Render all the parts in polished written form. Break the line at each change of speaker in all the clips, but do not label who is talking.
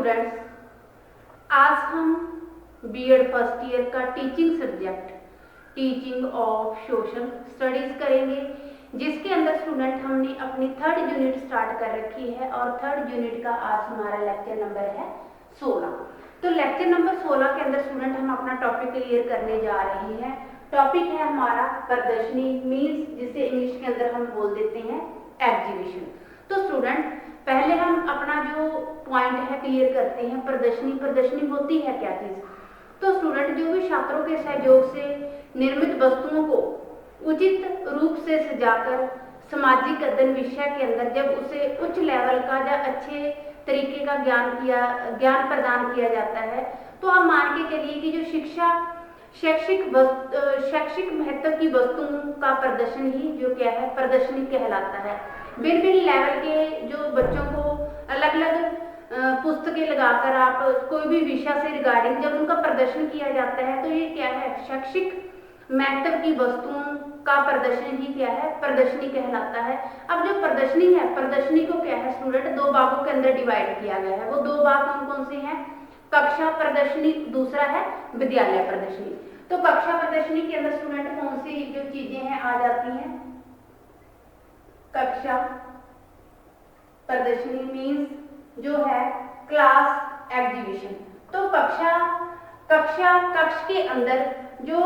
Students, आज हम BEd first year का teaching subject teaching of social studies करेंगे, जिसके अंदर स्टूडेंट हमने अपनी थर्ड यूनिट स्टार्ट कर रखी है और थर्ड यूनिट का आज हमारा लेक्चर नंबर है 16। तो लेक्चर नंबर 16 के अंदर स्टूडेंट हम अपना टॉपिक क्लियर करने जा रहे हैं। टॉपिक है हमारा प्रदर्शनी, मीन्स जिसे इंग्लिश के अंदर हम बोल देते हैं एग्जीबिशन। तो स्टूडेंट पहले हम अपना जो पॉइंट है क्लियर करते हैं। प्रदर्शनी होती है क्या चीज? तो स्टूडेंट जो भी छात्रों के सहयोग से निर्मित वस्तुओं को उचित रूप से सजाकर सामाजिक अध्ययन विषय के अंदर जब उसे उच्च लेवल का या अच्छे तरीके का ज्ञान प्रदान किया जाता है, तो आप मान के चलिए कि जो शैक्षिक महत्व की वस्तुओं का प्रदर्शन ही जो क्या है प्रदर्शनी कहलाता है। भिन्न भिन्न लेवल के जो बच्चों को अलग अलग पुस्तकें लगाकर आप कोई भी विषय से रिगार्डिंग जब उनका प्रदर्शन किया जाता है, तो ये क्या है शैक्षिक महत्व की वस्तुओं का प्रदर्शन ही क्या है प्रदर्शनी कहलाता है। अब जो प्रदर्शनी है, प्रदर्शनी को क्या है स्टूडेंट दो भागों के अंदर डिवाइड किया गया है। वो दो भाग कौन कौन से हैं? कक्षा प्रदर्शनी, दूसरा है विद्यालय प्रदर्शनी। तो कक्षा प्रदर्शनी के अंदर स्टूडेंट कौन सी जो चीजें हैं आ जाती हैं? कक्षा प्रदर्शनी मीन्स जो है क्लास एग्जीबिशन। तो कक्ष के अंदर जो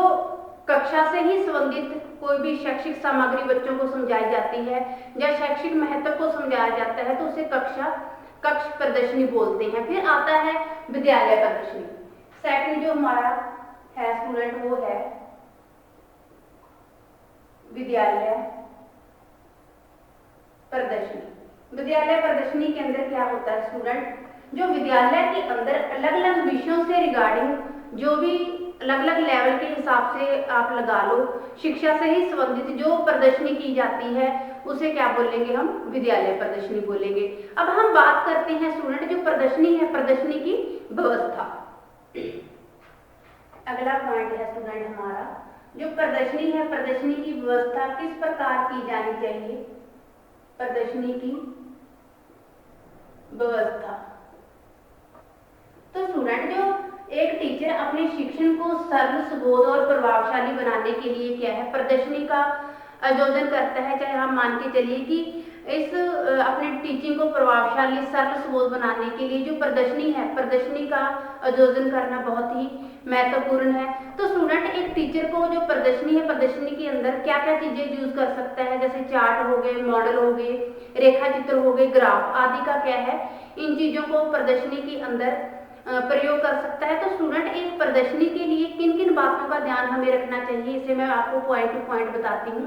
कक्षा से ही संबंधित कोई भी शैक्षिक सामग्री बच्चों को समझाई जाती है या शैक्षिक महत्व को समझाया जाता है, तो उसे कक्ष प्रदर्शनी बोलते हैं। फिर आता है विद्यालय प्रदर्शनी। सेकंड जो हमारा है स्टूडेंट वो है विद्यालय प्रदर्शनी। विद्यालय प्रदर्शनी के अंदर क्या होता है स्टूडेंट, जो विद्यालय के अंदर अलग अलग विषयों से रिगार्डिंग जो भी अलग अलग लेवल के हिसाब से आप लगा लो, शिक्षा से ही संबंधित जो प्रदर्शनी की जाती है उसे क्या बोलेंगे हम? विद्यालय प्रदर्शनी बोलेंगे। अब हम बात करते हैं स्टूडेंट जो प्रदर्शनी है, प्रदर्शनी की व्यवस्था। अगला पॉइंट है स्टूडेंट हमारा जो प्रदर्शनी है, प्रदर्शनी की व्यवस्था किस प्रकार की जानी चाहिए? प्रदर्शनी की व्यवस्था। तो स्टूडेंट जो एक टीचर अपने शिक्षण को सरल, सुबोध और प्रभावशाली बनाने के लिए क्या है प्रदर्शनी का आयोजन करता है। चाहे हम मान के चलिए कि इस अपने टीचिंग को प्रभावशाली, सरल, सुबोध बनाने के लिए जो प्रदर्शनी है, प्रदर्शनी का आयोजन करना बहुत ही महत्वपूर्ण है। तो स्टूडेंट एक टीचर को जो प्रदर्शनी है, प्रदर्शनी के अंदर क्या क्या चीजें यूज कर सकता है? जैसे चार्ट हो गए, मॉडल हो गए, रेखा चित्र हो गए, ग्राफ आदि का क्या है इन चीजों को प्रदर्शनी के अंदर प्रयोग कर सकता है। तो स्टूडेंट एक प्रदर्शनी के लिए किन किन बातों का ध्यान हमें रखना चाहिए, इसे मैं आपको पॉइंट टू पॉइंट बताती हूँ।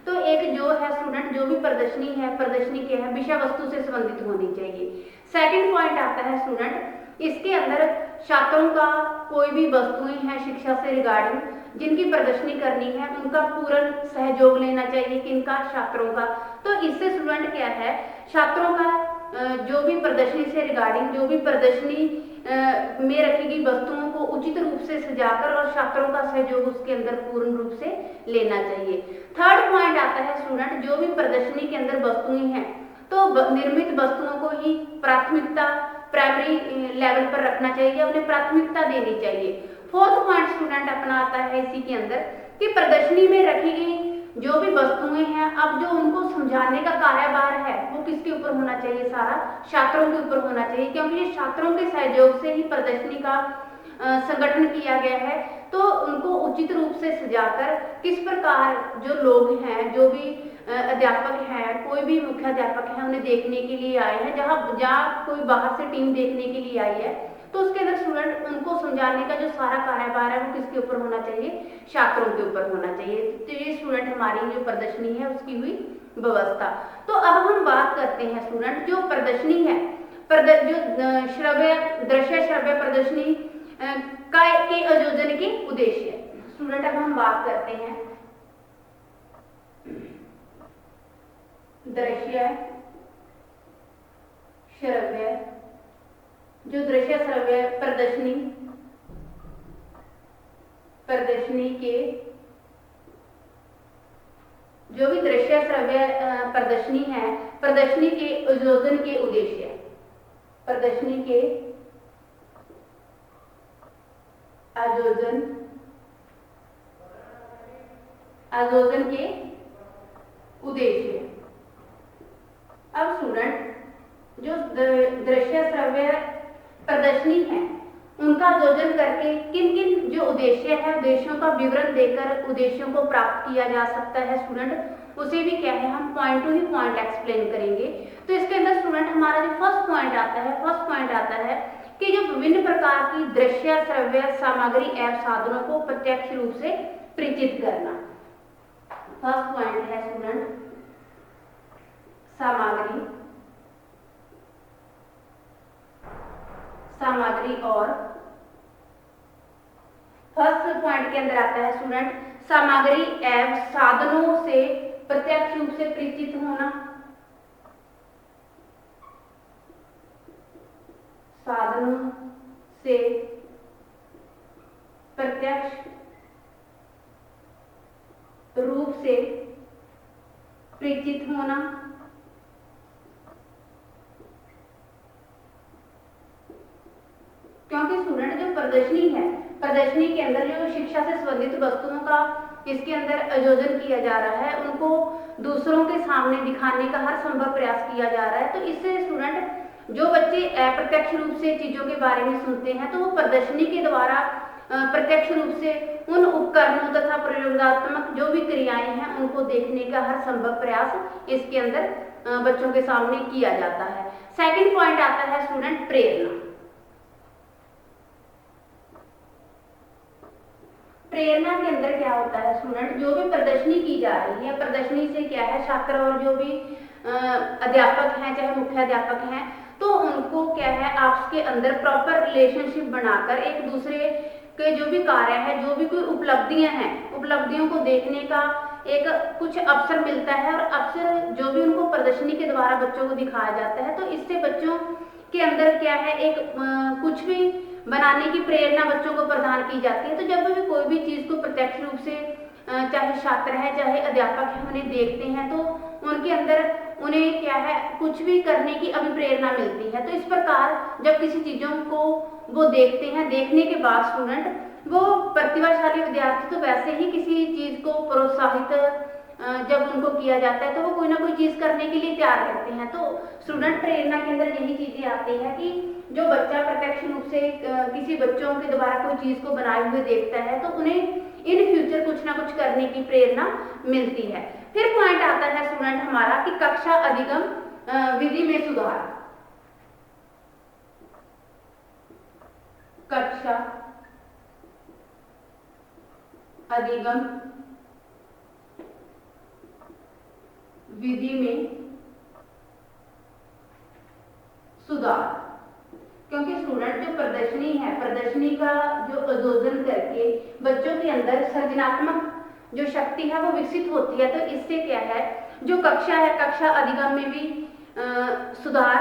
तो एक जो है स्टूडेंट जो भी प्रदर्शनी है, प्रदर्शनी क्या है विषय वस्तु से संबंधित होनी चाहिए। सेकंड पॉइंट आता है स्टूडेंट इसके अंदर छात्रों का कोई भी वस्तुएं हैं शिक्षा से रिगार्डिंग जिनकी प्रदर्शनी करनी है, उनका पूर्ण सहयोग लेना चाहिए। किनका? छात्रों का। तो इससे स्टूडेंट क्या है छात्रों का जो भी प्रदर्शनी से रिगार्डिंग जो भी प्रदर्शनी में रखी गई वस्तुओं को उचित रूप से सजाकर और छात्रों का सहयोग उसके अंदर पूर्ण रूप से लेना चाहिए। थर्ड पॉइंट आता है स्टूडेंट जो भी प्रदर्शनी के अंदर वस्तुएं हैं, तो निर्मित वस्तुओं को ही प्राथमिकता प्राइमरी लेवल पर रखना चाहिए, उन्हें प्राथमिकता देनी चाहिए। फोर्थ पॉइंट स्टूडेंट अपना आता है इसी के अंदर कि प्रदर्शनी में रखी गई जो भी वस्तुएं हैं, अब जो उनको समझाने का कार्यभार है वो किसके ऊपर होना चाहिए? सारा छात्रों के ऊपर होना चाहिए, क्योंकि ये छात्रों के सहयोग से ही प्रदर्शनी का संगठन किया गया है। तो उनको उचित रूप से सजाकर किस प्रकार जो लोग हैं, जो भी अध्यापक हैं, कोई भी मुख्य अध्यापक हैं, उन्हें देखने के लिए आए हैं, जहाँ कोई बाहर से टीम देखने के लिए आई है, तो उसके अंदर स्टूडेंट उनको समझाने का जो सारा कार्यभार है वो किसके ऊपर होना चाहिए? छात्रों के ऊपर होना चाहिए। तो ये स्टूडेंट हमारी जो प्रदर्शनी है उसकी हुई व्यवस्था। तो अब हम बात करते हैं स्टूडेंट जो प्रदर्शनी है, जो श्रव्य दृश्य श्रव्य प्रदर्शनी के आयोजन के उद्देश्य। स्टूडेंट अब हम बात करते हैं दृश्य श्रव्य, जो दृश्य श्रव्य प्रदर्शनी के जो भी दृश्य श्रव्य प्रदर्शनी है, प्रदर्शनी के आयोजन के उद्देश्य, प्रदर्शनी के आयोजन आयोजन के उद्देश्य। अब स्टूडेंट जो दृश्य श्रव्य प्रदर्शनी है उनका आयोजन करके किन किन जो उद्देश्य है उद्देश्यों का विवरण देकर उद्देश्यों को प्राप्त किया जा सकता है स्टूडेंट, उसे भी क्या है हम पॉइंट टू ही पॉइंट एक्सप्लेन करेंगे। तो इसके अंदर स्टूडेंट हमारा जो फर्स्ट पॉइंट आता है कि जो विभिन्न प्रकार की दृश्य श्रव्य सामग्री एवं साधनों को प्रत्यक्ष रूप से परिचित करना। फर्स्ट पॉइंट है स्टूडेंट सामग्री और फर्स्ट पॉइंट के अंदर आता है स्टूडेंट सामग्री एवं साधनों से प्रत्यक्ष रूप से परिचित होना। साधनों से प्रत्यक्ष रूप से परिचित होना। क्योंकि स्टूडेंट जो प्रदर्शनी है, प्रदर्शनी के अंदर जो शिक्षा से संबंधित वस्तुओं का इसके अंदर आयोजन किया जा रहा है उनको दूसरों के सामने दिखाने का हर संभव प्रयास किया जा रहा है। तो इससे स्टूडेंट जो बच्चे अप्रत्यक्ष रूप से चीजों के बारे में सुनते हैं तो वो प्रदर्शनी के द्वारा प्रत्यक्ष रूप से उन उपकरणों तथा प्रयोगात्मक जो भी क्रियाएं हैं उनको देखने का हर संभव प्रयास इसके अंदर बच्चों के सामने किया जाता है। सेकंड पॉइंट आता है स्टूडेंट प्रेरणा। प्रेरणा के अंदर क्या होता है स्टूडेंट, जो भी प्रदर्शनी की जा रही है प्रदर्शनी से क्या है छात्र और जो भी अध्यापक हैं चाहे मुख्य अध्यापक हैं तो उनको क्या है आपस के अंदर प्रॉपर रिलेशनशिप बनाकर एक दूसरे के जो भी कार्य है जो भी कोई उपलब्धियां हैं उपलब्धियों को देखने का एक कुछ अवसर मिलता है और अवसर जो भी उनको प्रदर्शनी के द्वारा बच्चों को दिखाया जाता है। तो इससे बच्चों के अंदर क्या है एक कुछ भी बनाने की प्रेरणा बच्चों को प्रदान की जाती है। तो जब भी कोई भी चीज को प्रत्यक्ष रूप से चाहे छात्र है चाहे अध्यापक है उन्हें देखते हैं तो उनके अंदर उन्हें क्या है कुछ भी करने की अभिप्रेरणा मिलती है। तो इस प्रकार जब किसी चीजों को वो देखते हैं देखने के बाद स्टूडेंट वो प्रतिभाशाली विद्यार्थी तो वैसे ही किसी चीज को प्रोत्साहित जब उनको किया जाता है तो वो कोई ना कोई चीज करने के लिए तैयार रहते हैं। तो स्टूडेंट प्रेरणा के अंदर यही चीजें आती है कि जो बच्चा प्रत्यक्ष रूप से किसी बच्चों के द्वारा कोई चीज को बनाए हुए देखता है तो उन्हें इन फ्यूचर कुछ ना कुछ करने की प्रेरणा मिलती है। फिर पॉइंट आता है स्टूडेंट हमारा कि कक्षा अधिगम विधि में सुधार। कक्षा अधिगम विधि में सुधार। क्योंकि स्टूडेंट जो प्रदर्शनी है प्रदर्शनी का जो आयोजन करके बच्चों के अंदर सृजनात्मक जो शक्ति है वो विकसित होती है। तो इससे क्या है जो कक्षा है कक्षा अधिगम में भी सुधार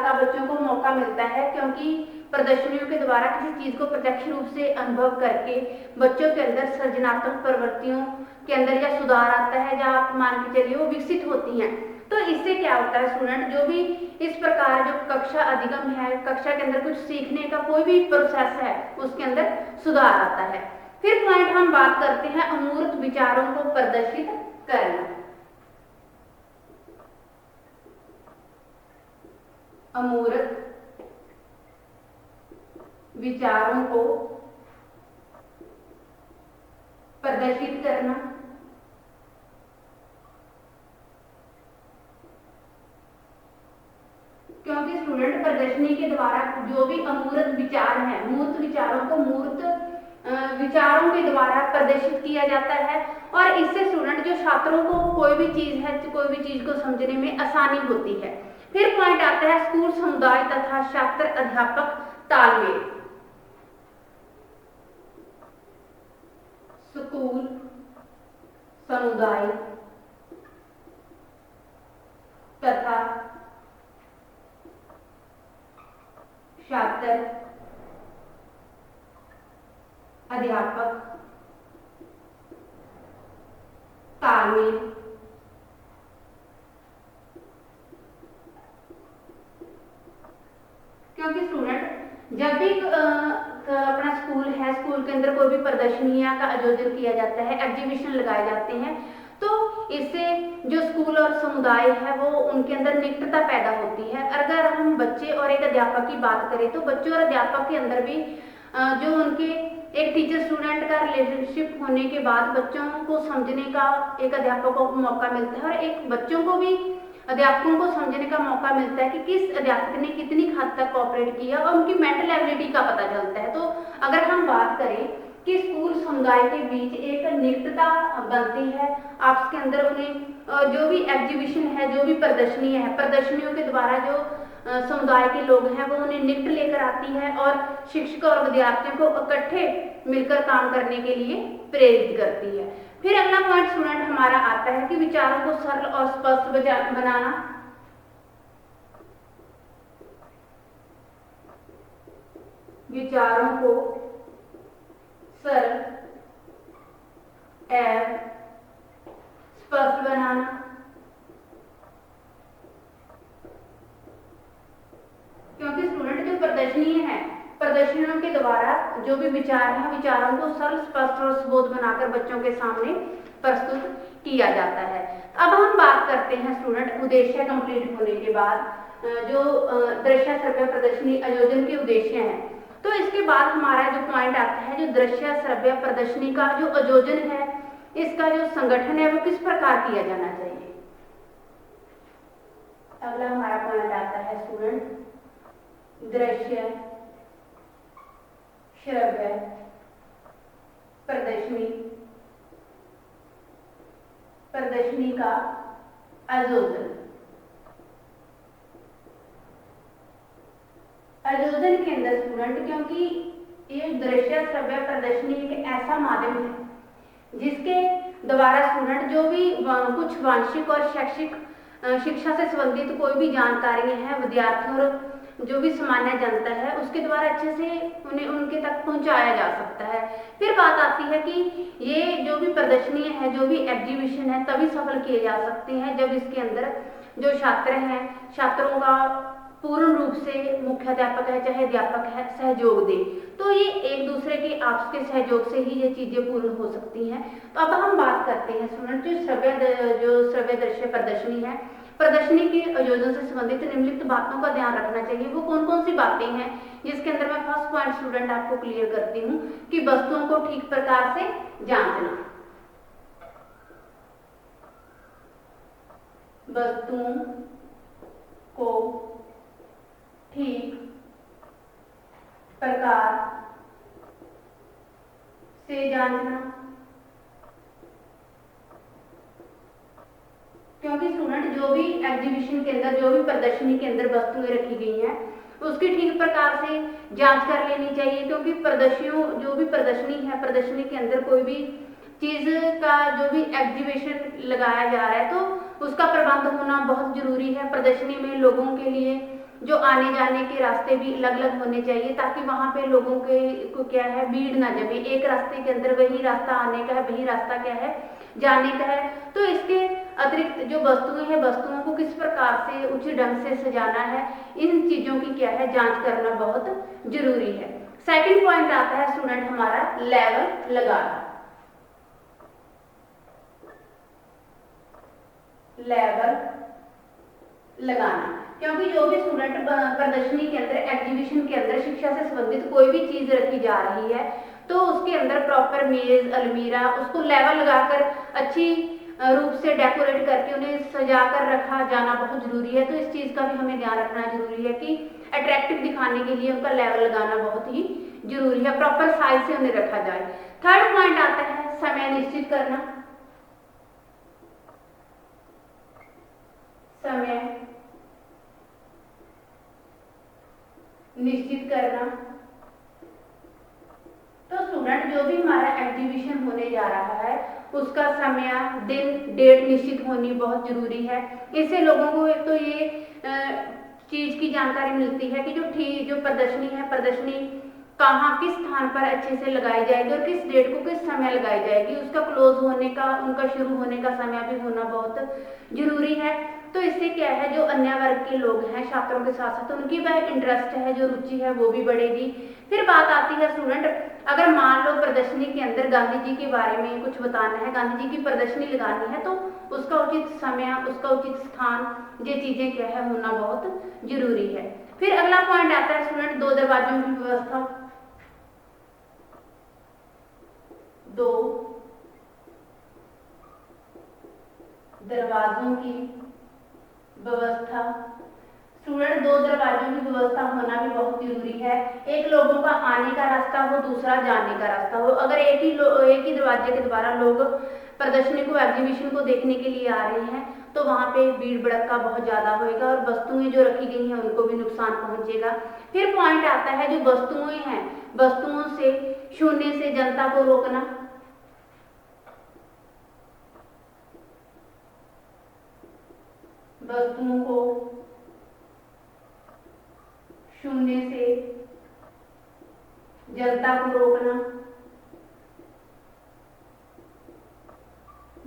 का बच्चों को मौका मिलता है। क्योंकि प्रदर्शनियों के द्वारा किसी चीज को प्रत्यक्ष रूप से अनुभव करके बच्चों के अंदर सृजनात्मक प्रवृत्तियों के अंदर या सुधार आता है या आप मान के चलिए वो विकसित होती हैं। तो इससे क्या होता है स्टूडेंट जो भी इस प्रकार जो कक्षा अधिगम है कक्षा के अंदर कुछ सीखने का कोई भी प्रोसेस है उसके अंदर सुधार आता है। फिर पॉइंट हम बात करते हैं अमूर्त विचारों को प्रदर्शित करना। अमूर्त विचारों को प्रदर्शित करना। क्योंकि स्टूडेंट प्रदर्शनी के द्वारा जो भी अमूर्त विचार है मूर्त विचारों को मूर्त विचारों के द्वारा प्रदर्शित किया जाता है और इससे स्टूडेंट जो छात्रों को कोई भी चीज को समझने में आसानी होती है। फिर पॉइंट आता है स्कूल समुदाय तथा छात्र अध्यापक तालमेल। स्कूल समुदाय तथा छात्र अध्यापक तालमेल। क्योंकि स्टूडेंट जब भी अपना स्कूल है, स्कूल के अंदर कोई भी प्रदर्शनियां का आयोजन किया जाता है, एग्जीबिशन लगाए जाते हैं, तो इससे जो स्कूल और समुदाय है वो उनके अंदर निकटता पैदा होती है। अगर हम बच्चे और एक अध्यापक की बात करें तो बच्चे और अध्यापक के अंदर भी जो उनके एक टीचर स्टूडेंट का रिलेशनशिप होने के बाद बच्चों को समझने का एक अध्यापकों को मौका मिलता है, और एक बच्चों को भी अध्यापकों को समझने का मौका मिलता है कि किस अध्यापक ने कितनी हद तक कोऑपरेट किया, और उनकी मेंटल एबिलिटी का पता चलता है। तो अगर हम बात करें कि स्कूल समुदाय के बीच एक निकटता बनती है, आपस के अंदर उन्हें जो भी एग्जीबिशन है, जो भी प्रदर्शनी है, प्रदर्शनियों के द्वारा जो समुदाय के लोग हैं वो उन्हें निकट लेकर आती है और शिक्षक और विद्यार्थियों को इकट्ठे मिलकर काम करने के लिए प्रेरित करती है। फिर अगला पॉइंट स्टूडेंट हमारा आता है कि विचारों को सरल और स्पष्ट बनाना। विचारों को सरल एवं स्पष्ट बनाना। क्योंकि स्टूडेंट जो प्रदर्शनी है, प्रदर्शनियों के द्वारा जो भी विचार हैं, विचारों को सरल, स्पष्ट और सुबोध बनाकर बच्चों के सामने प्रस्तुत किया जाता है। अब हम बात करते हैं स्टूडेंट उद्देश्य कंप्लीट होने के बाद जो दृश्य श्रव्य प्रदर्शनी आयोजन के उद्देश्य हैं। तो इसके बाद हमारा जो पॉइंट आता है, जो दृश्य श्रव्य प्रदर्शनी का जो आयोजन है, इसका जो संगठन है वो किस प्रकार किया जाना चाहिए। अगला हमारा पॉइंट आता है स्टूडेंट दृश्य श्रव्य प्रदर्शनी का आयोजन के अंदर स्टूडेंट, क्योंकि ये दृश्य श्रव्य प्रदर्शनी एक ऐसा माध्यम है जिसके द्वारा स्टूडेंट जो भी कुछ वांशिक और शैक्षिक शिक्षा से संबंधित कोई भी जानकारी है विद्यार्थियों और जो भी सामान्य जनता है उसके द्वारा अच्छे से उन्हें उनके तक पहुंचाया जा सकता है। फिर बात आती है कि ये जो भी प्रदर्शनी है, जो भी एग्जीबिशन है, तभी सफल किए जा सकते हैं जब इसके अंदर जो छात्र हैं, छात्रों का पूर्ण रूप से मुख्याध्यापक है चाहे अध्यापक है सहयोग दे। तो ये एक दूसरे के आपस के सहयोग से ही ये चीजें पूर्ण हो सकती हैं। तो अब हम बात करते हैं स्टूडेंट जो श्रव्य दृश्य प्रदर्शनी है, प्रदर्शनी के आयोजन से संबंधित निम्नलिखित बातों का ध्यान रखना चाहिए। वो कौन कौन सी बातें हैं, जिसके अंदर मैं फर्स्ट पॉइंट स्टूडेंट आपको क्लियर करती हूँ कि वस्तुओं को ठीक प्रकार से जांचना, वस्तुओं को ठीक प्रकार से जांचना। क्योंकि स्टूडेंट जो भी एग्जीबिशन के अंदर, जो भी प्रदर्शनी के अंदर वस्तुएं रखी गई हैं उसकी ठीक प्रकार से जांच कर लेनी चाहिए। क्योंकि जो भी प्रदर्शनी है, प्रदर्शनी के अंदर कोई भी चीज का जो भी एग्जीबिशन लगाया जा रहा है तो उसका प्रबंध होना बहुत जरूरी है। प्रदर्शनी में लोगों के लिए जो आने जाने के रास्ते भी अलग अलग होने चाहिए ताकि वहां पे लोगों के को क्या है भीड़ ना जमे। एक रास्ते के अंदर वही रास्ता आने का है, वही रास्ता क्या है जाने का है। तो इसके अतिरिक्त जो वस्तुएं हैं, वस्तुओं को किस प्रकार से उचित ढंग से सजाना है, इन चीजों की क्या है जांच करना बहुत जरूरी है। सेकंड पॉइंट आता है स्टूडेंट हमारा लेवल लगाना। लेवल लगाना, क्योंकि जो भी स्टूडेंट प्रदर्शनी के अंदर, एग्जीबिशन के अंदर शिक्षा से संबंधित कोई भी चीज रखी जा रही है तो उसके अंदर प्रॉपर मेज, अलमीरा, उसको लेवल लगाकर अच्छी रूप से डेकोरेट करके उन्हें सजा कर रखा जाना बहुत जरूरी है। तो इस चीज का भी हमें ध्यान रखना जरूरी है कि अट्रैक्टिव दिखाने के लिए उनका लेवल लगाना बहुत ही जरूरी है, प्रॉपर साइज से उन्हें रखा जाए। थर्ड पॉइंट आता है समय निश्चित करना। समय निश्चित करना, तो स्टूडेंट जो भी हमारा एग्जीबिशन होने जा रहा है उसका समय, दिन, डेट निश्चित होनी बहुत जरूरी है। इससे लोगों को एक तो ये चीज की जानकारी मिलती है कि जो प्रदर्शनी है, प्रदर्शनी कहाँ किस स्थान पर अच्छे से लगाई जाएगी और किस डेट को किस समय लगाई जाएगी। उसका क्लोज होने का, उनका शुरू होने का समय भी होना बहुत जरूरी है। तो इससे क्या है, जो अन्य वर्ग के लोग हैं छात्रों के साथ साथ उनकी वह इंटरेस्ट है, जो रुचि है वो भी बढ़ेगी। फिर बात आती है स्टूडेंट, अगर मान लो प्रदर्शनी के अंदर गांधी जी के बारे में कुछ बताना है, गांधी जी की प्रदर्शनी लगानी है, तो उसका उचित समय, उसका उचित स्थान, ये चीजें क्या है होना बहुत जरूरी है। फिर अगला पॉइंट आता है स्टूडेंट, दो दरवाजों की व्यवस्था। दो दरवाजों की व्यवस्था। स्टूडेंट, दो दरवाजों की व्यवस्था होना भी बहुत जरूरी है। एक लोगों का आने का रास्ता हो, दूसरा जाने का रास्ता हो। अगर एक ही दरवाजे के द्वारा लोग प्रदर्शनी को, एग्जीबिशन को देखने के लिए आ रहे हैं, तो वहां पे भीड़ भड़का बहुत ज्यादा होएगा और वस्तुएं जो रखी गई हैं उनको भी नुकसान पहुंचेगा। फिर पॉइंट आता है, जो वस्तुएं हैं, वस्तुओं से छूने से जनता को रोकना। वस्तुओं को छूने से जनता को रोकना,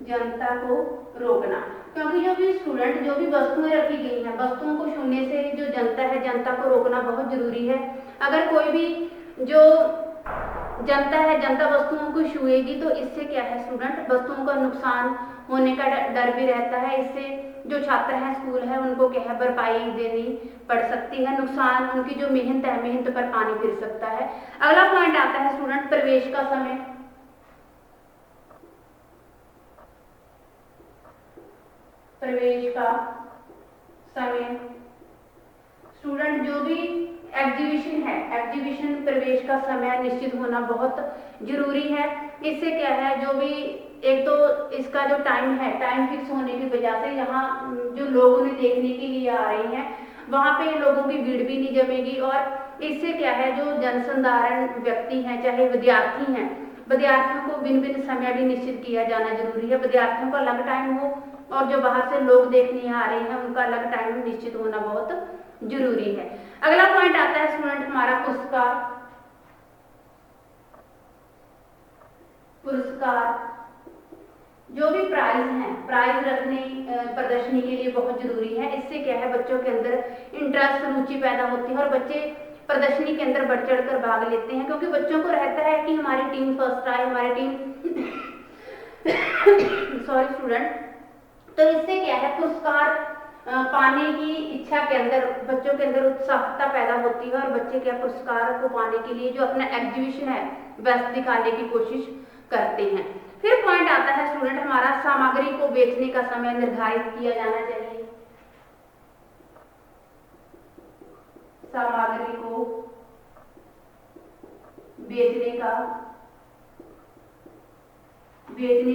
जनता को रोकना। क्योंकि जो भी स्टूडेंट, जो भी वस्तुएं रखी गई हैं, वस्तुओं को छूने से जो जनता है, जनता को रोकना बहुत जरूरी है। अगर कोई भी जो जनता है, जनता वस्तुओं को छुएगी, तो इससे क्या है स्टूडेंट, वस्तुओं का नुकसान होने का डर भी रहता है। इससे जो छात्र हैं, स्कूल है, उनको क्या है भरपाई देनी पड़ सकती है, नुकसान, उनकी जो मेहनत है, मेहनत पर पानी फिर सकता है। अगला पॉइंट आता है स्टूडेंट, प्रवेश का समय। प्रवेश का समय। स्टूडेंट, जो भी एग्जीबिशन है, एग्जीबिशन प्रवेश का समय निश्चित होना बहुत जरूरी है। इससे क्या है, जो भी एक तो इसका जो टाइम है, टाइम फिक्स होने की वजह से यहाँ जो लोग उन्हें देखने के लिए आ रहे हैं, वहां पे लोगों की भीड़ भी नहीं जमेगी। और इससे क्या है, जो जनसाधारण व्यक्ति हैं, चाहे विद्यार्थी हैं, विद्यार्थियों को भिन्न भिन्न समय भी निश्चित किया जाना जरूरी है। विद्यार्थियों का अलग टाइम हो और जो बाहर से लोग देखने आ रहे हैं उनका अलग टाइम निश्चित होना बहुत जरूरी है। अगला पॉइंट आता है स्टूडेंट हमारा, पुरस्कार। पुरस्कार, जो भी प्राइज हैं, प्राइज रखने प्रदर्शनी के लिए बहुत जरूरी है। इससे क्या है, बच्चों के अंदर इंटरेस्ट, रुचि पैदा होती है और बच्चे प्रदर्शनी के अंदर बढ़ चढ़ कर भाग लेते हैं, क्योंकि बच्चों को रहता है कि हमारी टीम फर्स्ट आए, हमारी टीम सॉरी स्टूडेंट। तो इससे क्या है, पुरस्कार पाने की इच्छा के अंदर, बच्चों के अंदर उत्साहता पैदा होती है और बच्चे क्या, पुरस्कार को पाने के लिए जो अपना एग्जीबिशन है बेस्ट दिखाने की कोशिश करते हैं। फिर पॉइंट आता है स्टूडेंट हमारा, सामग्री को बेचने का समय निर्धारित किया जाना चाहिए। सामग्री को बेचने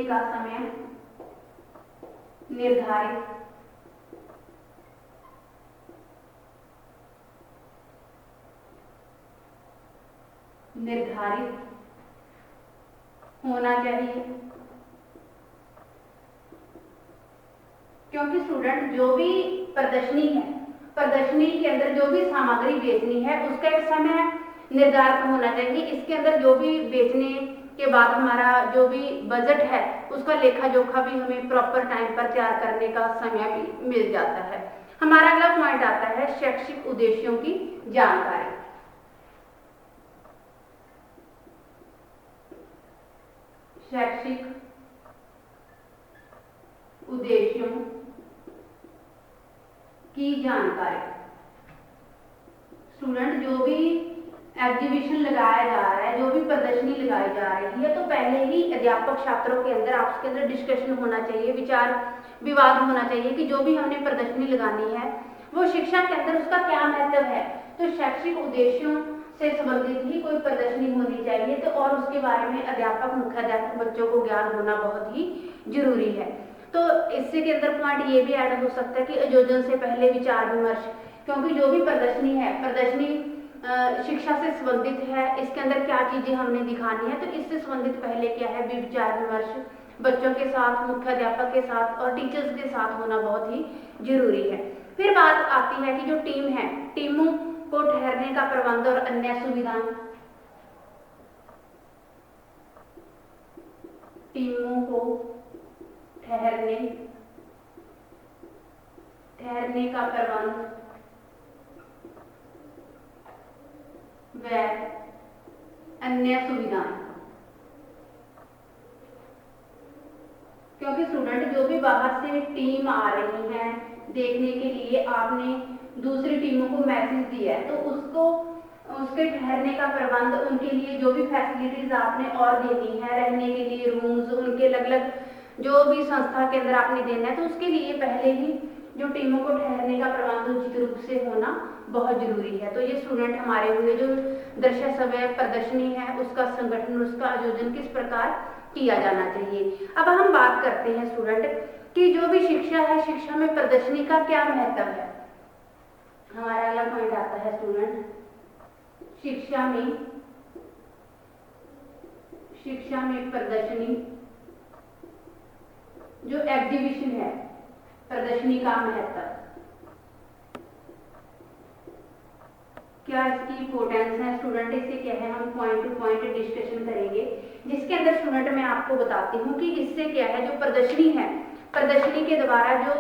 का समय निर्धारित होना चाहिए। क्योंकि स्टूडेंट, जो भी प्रदर्शनी है, प्रदर्शनी के अंदर जो भी सामग्री बेचनी है उसका एक समय निर्धारित होना चाहिए। इसके अंदर जो भी बेचने के बाद हमारा जो भी बजट है, उसका लेखा जोखा भी हमें प्रॉपर टाइम पर तैयार करने का समय भी मिल जाता है। हमारा अगला पॉइंट आता है, शैक्षिक उद्देश्यों की जानकारी। शैक्षिक उद्देश्यों की जानकारी। स्टूडेंट, जो भी एग्जीबिशन लगाया जा रहा है, जो भी प्रदर्शनी लगाई जा रही है, तो पहले ही अध्यापक छात्रों के अंदर, आपस के अंदर डिस्कशन होना चाहिए, विचार विवाद होना चाहिए कि जो भी हमने प्रदर्शनी लगानी है वो शिक्षा के अंदर उसका क्या महत्व है। तो शैक्षिक उद्देश्यों से संबंधित ही कोई प्रदर्शनी होनी चाहिए। तो और उसके बारे में अध्यापक, मुख्याध्यापक, बच्चों को ज्ञान होना बहुत ही जरूरी है। तो इससे के अंदर पॉइंट ये भी ऐड हो सकता है कि आयोजन से पहले विचार विमर्श। क्योंकि जो भी प्रदर्शनी है, प्रदर्शनी शिक्षा से संबंधित है, इसके अंदर क्या चीजें हमने दिखानी है, तो इससे संबंधित पहले क्या है, विचार विमर्श बच्चों के साथ, मुख्याध्यापक के साथ और टीचर्स के साथ होना बहुत ही जरूरी है। फिर बात आती है कि जो टीम है, टीमों को ठहरने का प्रबंध और अन्य सुविधाएं। टीमों को ठहरने ठहरने का प्रबंध व अन्य सुविधाएं। क्योंकि स्टूडेंट जो भी बाहर से टीम आ रही है देखने के लिए, आपने दूसरी टीमों को मैसेज दिया है, तो उसको उसके ठहरने का प्रबंध, उनके लिए जो भी फैसिलिटीज आपने और देनी है, रहने के लिए रूम्स, उनके अलग अलग जो भी संस्था के अंदर आपने देना है, तो उसके लिए पहले ही जो टीमों को ठहरने का प्रबंध उचित रूप से होना बहुत जरूरी है। तो ये स्टूडेंट हमारे हुए जो दृश्य श्रव्य प्रदर्शनी है उसका संगठन, उसका आयोजन किस प्रकार किया जाना चाहिए। अब हम बात करते हैं स्टूडेंट कि जो भी शिक्षा है, शिक्षा में प्रदर्शनी का क्या महत्व है। हमारा अगला पॉइंट आता है स्टूडेंट, शिक्षा में प्रदर्शनी, जो एग्जीबिशन है, प्रदर्शनी का महत्व क्या, इसकी इंपॉर्टेंस है स्टूडेंट, इसे क्या है हम पॉइंट टू पॉइंट डिस्कशन करेंगे, जिसके अंदर स्टूडेंट मैं आपको बताती हूँ कि इससे क्या है, जो प्रदर्शनी है, प्रदर्शनी के द्वारा जो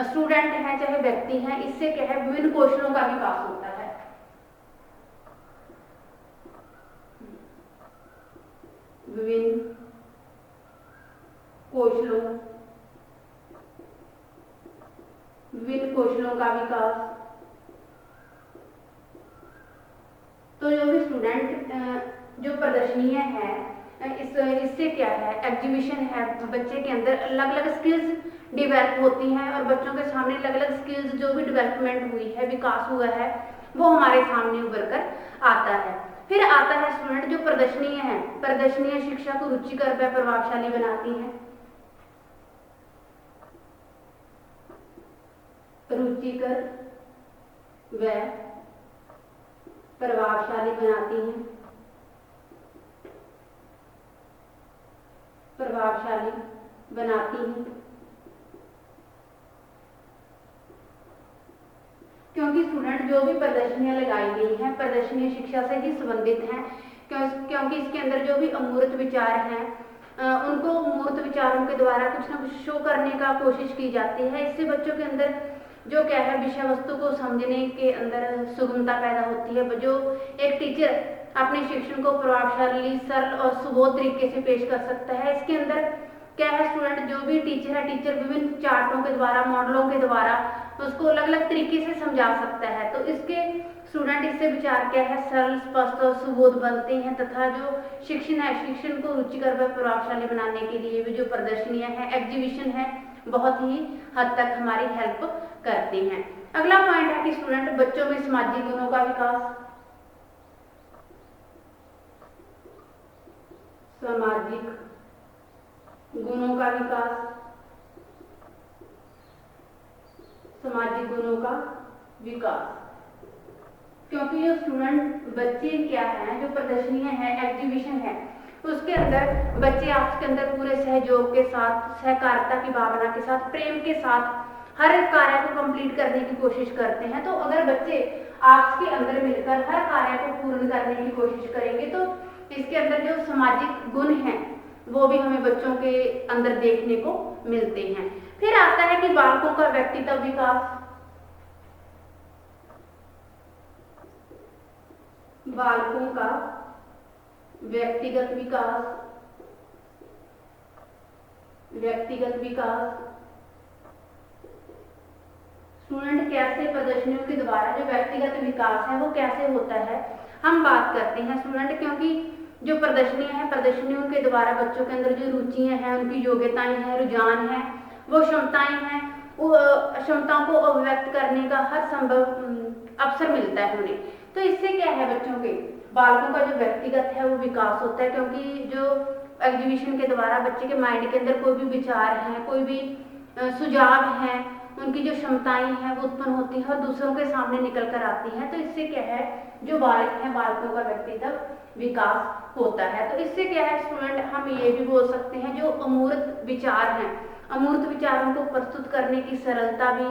स्टूडेंट है चाहे व्यक्ति है, इससे क्या है विभिन्न कौशलों का विकास होता है। विभिन्न कौशलों का विकास। तो जो भी स्टूडेंट जो प्रदर्शनियां हैं, इससे क्या है, एग्जीबिशन है, बच्चे के अंदर अलग अलग स्किल्स डेवलप होती हैं और बच्चों के सामने अलग अलग स्किल्स जो भी डेवलपमेंट हुई है, विकास हुआ है, वो हमारे सामने उभर कर आता है। फिर आता है स्टूडेंट जो प्रदर्शनियां हैं, प्रदर्शनियां शिक्षा को रुचिकर व प्रभावशाली बनाती हैं, रुचिकर व प्रभावशाली बनाती हैं, प्रभावशाली बनाती हैं, क्योंकि स्टूडेंट जो भी प्रदर्शनियां लगाई गई हैं, प्रदर्शनियां शिक्षा से ही संबंधित हैं, क्योंकि इसके अंदर जो भी अमूर्त विचार हैं, उनको मूर्त विचारों के द्वारा कुछ ना कुछ शो करने का कोशिश की जाती है। इससे बच्चों के अंदर जो क्या है, विषय वस्तु को समझने के अंदर सुगमता पैदा होती है। जो एक टीचर अपने शिक्षण को प्रभावशाली, सरल और सुबोध तरीके से पेश कर सकता है। इसके अंदर क्या है स्टूडेंट, जो भी टीचर है, टीचर विभिन्न चार्टों के द्वारा, मॉडलों के द्वारा उसको अलग अलग तरीके से समझा सकता है। तो इसके स्टूडेंट इससे विचार क्या है, सरल, स्पष्ट और सुबोध बनते हैं, तथा जो शिक्षण है, शिक्षण को रुचिकर व प्रभावशाली बनाने के लिए भी जो प्रदर्शनियां हैं, एग्जीबिशन है, बहुत ही हद तक हमारी हेल्प करते हैं। अगला पॉइंट है कि स्टूडेंट बच्चों में सामाजिक गुणों का विकास, सामाजिक गुणों का विकास, सामाजिक गुणों का विकास, क्योंकि जो स्टूडेंट बच्चे क्या है, जो प्रदर्शनियां हैं, एग्जीबिशन है, उसके अंदर बच्चे आपस के अंदर पूरे सहयोग के साथ, सहकारिता की भावना के साथ, प्रेम के साथ हर कार्य को कंप्लीट करने की कोशिश करते हैं। तो अगर बच्चे आपस के अंदर मिलकर हर कार्य को पूर्ण करने की कोशिश करेंगे, तो इसके अंदर जो सामाजिक गुण हैं वो भी हमें बच्चों के अंदर देखने को मिलते हैं। फिर आता है कि बालकों का व्यक्तित्व विकास, बालकों का व्यक्तिगत विकास, व्यक्तिगत विकास। स्टूडेंट कैसे प्रदर्शनियों के द्वारा जो व्यक्तिगत विकास है वो कैसे होता है, हम बात करते हैं स्टूडेंट, क्योंकि जो प्रदर्शनियां हैं, प्रदर्शनियों के द्वारा बच्चों के अंदर जो रुचियां हैं, उनकी योग्यताएं हैं, रुझान है, वो क्षमताएं हैं, वो क्षमताओं को अभिव्यक्त करने का हर संभव अवसर मिलता है उन्हें। तो इससे क्या है, बच्चों के, बालकों का जो व्यक्तिगत है वो विकास होता है, क्योंकि जो एग्जीबिशन के द्वारा बच्चे के माइंड के अंदर कोई भी विचार है, कोई भी सुझाव है, उनकी जो क्षमताएं हैं वो उत्पन्न होती है और दूसरों के सामने निकल कर आती हैं। तो इससे क्या है, जो बालक हैं, बालकों का व्यक्तित्व विकास होता है। तो इससे क्या है स्टूडेंट, हम ये भी बोल सकते हैं जो अमूर्त विचार हैं, अमूर्त विचारों को प्रस्तुत करने की सरलता भी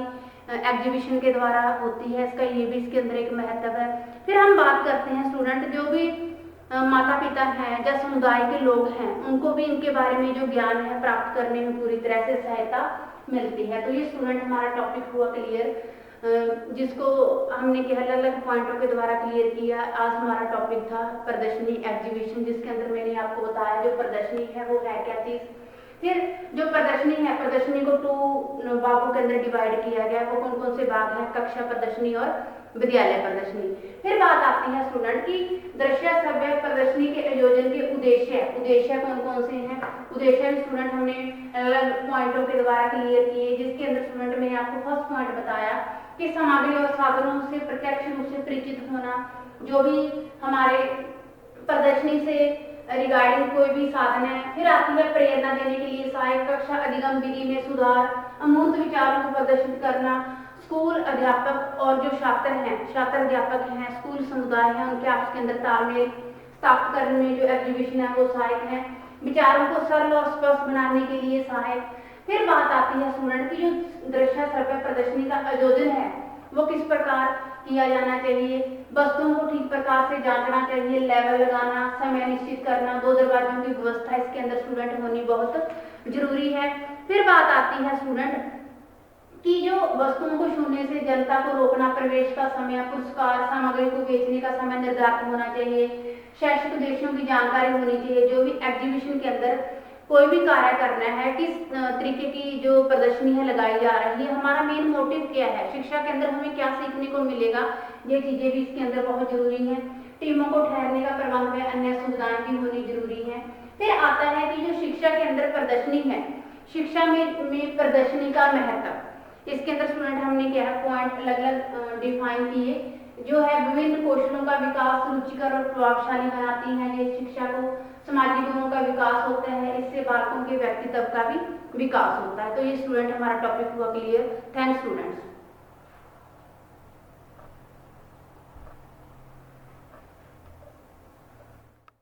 एग्जीबिशन के द्वारा होती है, इसका ये भी इसके अंदर एक महत्व है। फिर हम बात करते हैं स्टूडेंट, जो भी माता पिता हैं या समुदाय के लोग हैं, उनको भी इनके बारे में जो ज्ञान है प्राप्त करने में पूरी तरह से सहायता मिलती है। तो ये स्टूडेंट हमारा टॉपिक हुआ क्लियर, जिसको हमने अलग अलग पॉइंटों के द्वारा क्लियर किया। आज हमारा टॉपिक था प्रदर्शनी एग्जीबिशन, जिसके अंदर मैंने आपको बताया जो प्रदर्शनी है वो है क्या चीज़। फिर जो प्रदर्शनी है, प्रदर्शनी को 2 भागों के अंदर डिवाइड किया गया। वो कौन कौन से भाग हैं? कक्षा प्रदर्शनी और विद्यालय प्रदर्शनी। फिर बात आती है स्टूडेंट की दृश्य श्रव्य प्रदर्शनी के आयोजन के उद्देश्य कौन कौन से हैं? उद्देश्य स्टूडेंट हमने अलग पॉइंटों के द्वारा क्लियर किए, जिसके अंदर स्टूडेंट मैंने आपको फर्स्ट पॉइंट बताया कि सामग्री और साधनों से प्रत्यक्ष रूप से परिचित होना। जो भी हमारे प्रदर्शनी से रिगार्डिंग कोई भी साधन है। फिर आती है प्रेरणा देने के लिए सहायक कक्षा अधिगम विधि में सुधार, अमूर्त विचारों को प्रदर्शित करना। स्कूल अध्यापक और जो छात्र अध्यापक हैं, स्कूल समुदाय है, उनके आपस के अंदर तालमेल स्थापित करने में जो एग्जीबिशन है वो सहायक है। विचारों को सरल और स्पष्ट बनाने के लिए सहायक। फिर बात आती है स्टूडेंट की जो दृश्य श्रव्य प्रदर्शनी का आयोजन है वो किस प्रकार किया जाना चाहिए। वस्तुओं को ठीक प्रकार से जांचना चाहिए, लेवल लगाना, समय निश्चित करना, 2 दरवाजों की व्यवस्था इसके अंदर स्टूडेंट होनी बहुत जरूरी है। फिर बात आती है स्टूडेंट कि जो वस्तुओं को छूने से जनता को रोकना, प्रवेश का समय, पुरस्कार, सामग्री को बेचने का समय निर्धारित होना चाहिए, शैक्षिक उद्देश्यों की जानकारी होनी चाहिए। जो भी एग्जीबिशन के अंदर कोई भी कार्य करना है, किस तरीके की जो प्रदर्शनी है लगाई जा रही है, हमारा मेन मोटिव क्या है, शिक्षा के अंदर हमें क्या सीखने को मिलेगा, ये चीजें भी इसके अंदर बहुत जरूरी हैं। टीमों को ठहरने का प्रबंध है, अन्य सुविधाएं भी होनी जरूरी है। फिर आता है कि जो शिक्षा के अंदर प्रदर्शनी है, शिक्षा में प्रदर्शनी का महत्व, इसके अंदर स्टूडेंट हमने क्या है पॉइंट अलग अलग डिफाइन किए। जो है विभिन्न कौशलों का विकास रुचिकर और प्रभावशाली बनाती है ये शिक्षा को। सामाजिक गुणों का विकास होता है, इससे बालकों के व्यक्तित्व का भी विकास होता है। तो ये स्टूडेंट हमारा टॉपिक हुआ क्लियर। Thanks students.